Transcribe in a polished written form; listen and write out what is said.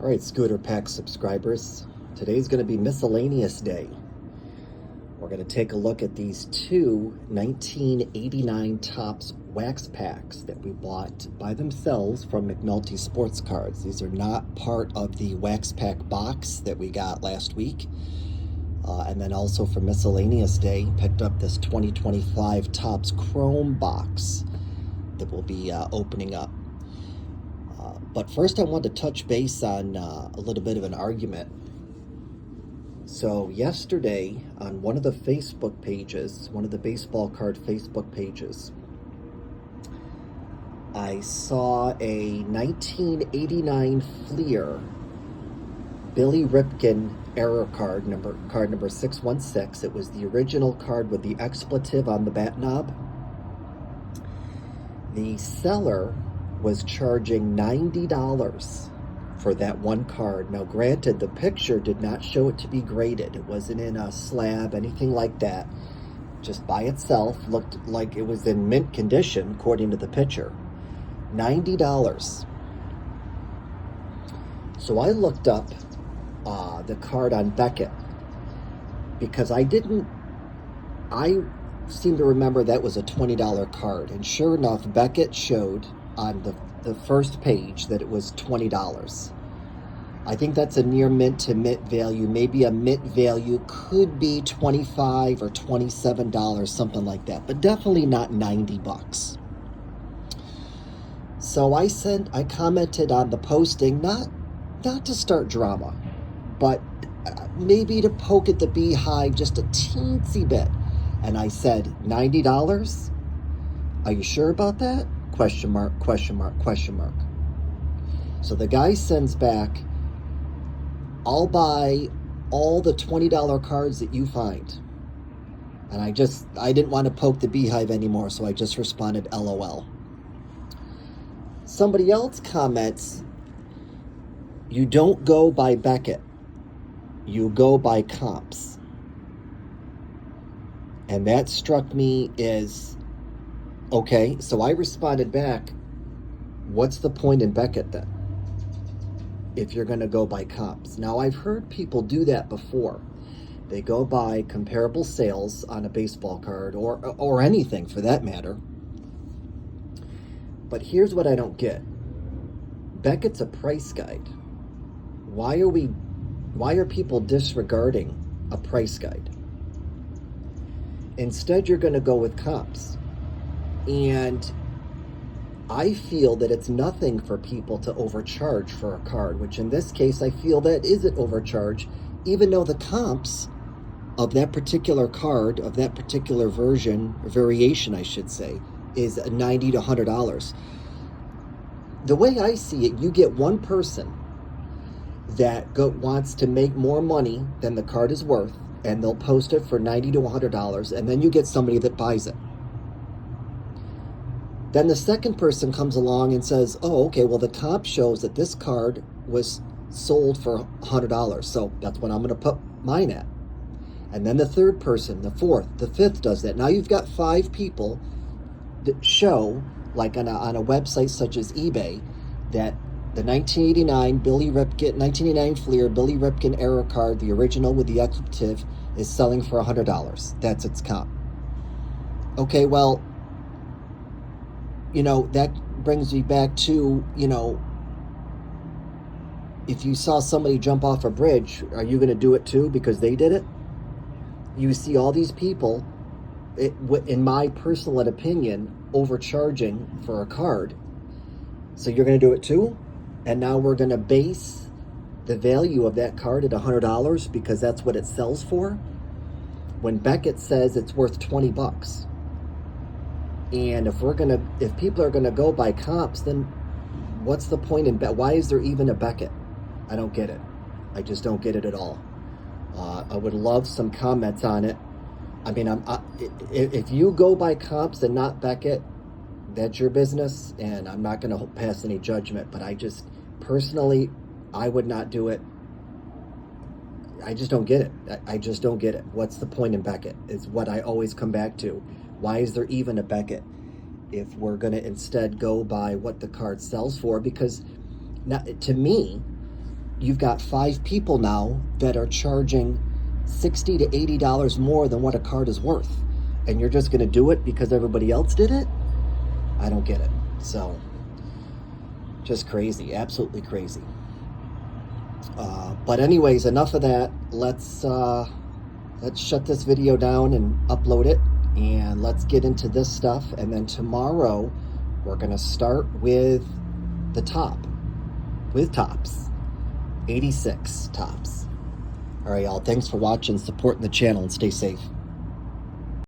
All right, Scooter Pack subscribers. Today's going to be miscellaneous day. We're going to take a look at these two 1989 Topps wax packs that we bought by themselves from McNulty Sports Cards. These are not part of the wax pack box that we got last week. And then also for miscellaneous day, picked up this 2025 Topps Chrome box that we'll be opening up. But first I want to touch base on a little bit of an argument. So yesterday on one of the Facebook pages, one of the baseball card Facebook pages, I saw a 1989 Fleer Billy Ripken error card number 616. It was the original card with the expletive on the bat knob. The seller was charging $90 for that one card. Now granted, the picture did not show it to be graded. It wasn't in a slab, anything like that. Just by itself looked like it was in mint condition according to the picture. $90. So I looked up the card on Beckett because I seem to remember that was a $20 card, and sure enough, Beckett showed on the first page that it was $20. I think that's a near mint to mint value. Maybe a mint value could be $25 or $27, something like that, but definitely not $90. So I commented on the posting, not to start drama, but maybe to poke at the beehive just a teensy bit. And I said, $90? Are you sure about that? Question mark, question mark, question mark. So the guy sends back, I'll buy all the $20 cards that you find. And I didn't want to poke the beehive anymore, so I just responded, LOL. Somebody else comments, you don't go by Beckett, you go by comps. And that struck me as, okay, so I responded back, what's the point in Beckett then, if you're going to go by comps? Now, I've heard people do that before. They go by comparable sales on a baseball card or anything for that matter. But here's what I don't get. Beckett's a price guide. Why are people disregarding a price guide? Instead, you're going to go with comps. And I feel that it's nothing for people to overcharge for a card, which in this case, I feel that is an overcharge, even though the comps of that particular card, of that particular version, or variation, I should say, is $90 to $100. The way I see it, you get one person that wants to make more money than the card is worth, and they'll post it for $90 to $100, and then you get somebody that buys it. Then the second person comes along and says, oh, okay, well, the comp shows that this card was sold for $100, so that's what I'm going to put mine at. And then the third person, the fourth, the fifth does that. Now you've got 5 people that show, like on a website such as eBay, that the 1989 1989 Fleer Billy Ripken error card, the original with the expletive, is selling for $100. That's its comp. Okay, well, that brings me back to, if you saw somebody jump off a bridge, are you going to do it too because they did it? You see all these people, in my personal opinion, overcharging for a card. So you're going to do it too? And now we're going to base the value of that card at $100 because that's what it sells for? When Beckett says it's worth $20. And if people are gonna go by comps, then what's the point in why is there even a Beckett? I don't get it. I just don't get it at all. I would love some comments on it. I mean, if you go by comps and not Beckett, that's your business, and I'm not going to pass any judgment. But I just personally, I would not do it. I just don't get it. I just don't get it. What's the point in Beckett? Is what I always come back to. Why is there even a Beckett if we're going to instead go by what the card sells for? Because to me, you've got 5 people now that are charging $60 to $80 more than what a card is worth. And you're just going to do it because everybody else did it? I don't get it. So, just crazy. Absolutely crazy. But anyways, enough of that. Let's shut this video down and upload it. And let's get into this stuff. And then tomorrow, we're going to start with the top. With tops. 86 tops. All right, y'all. Thanks for watching, supporting the channel, and stay safe.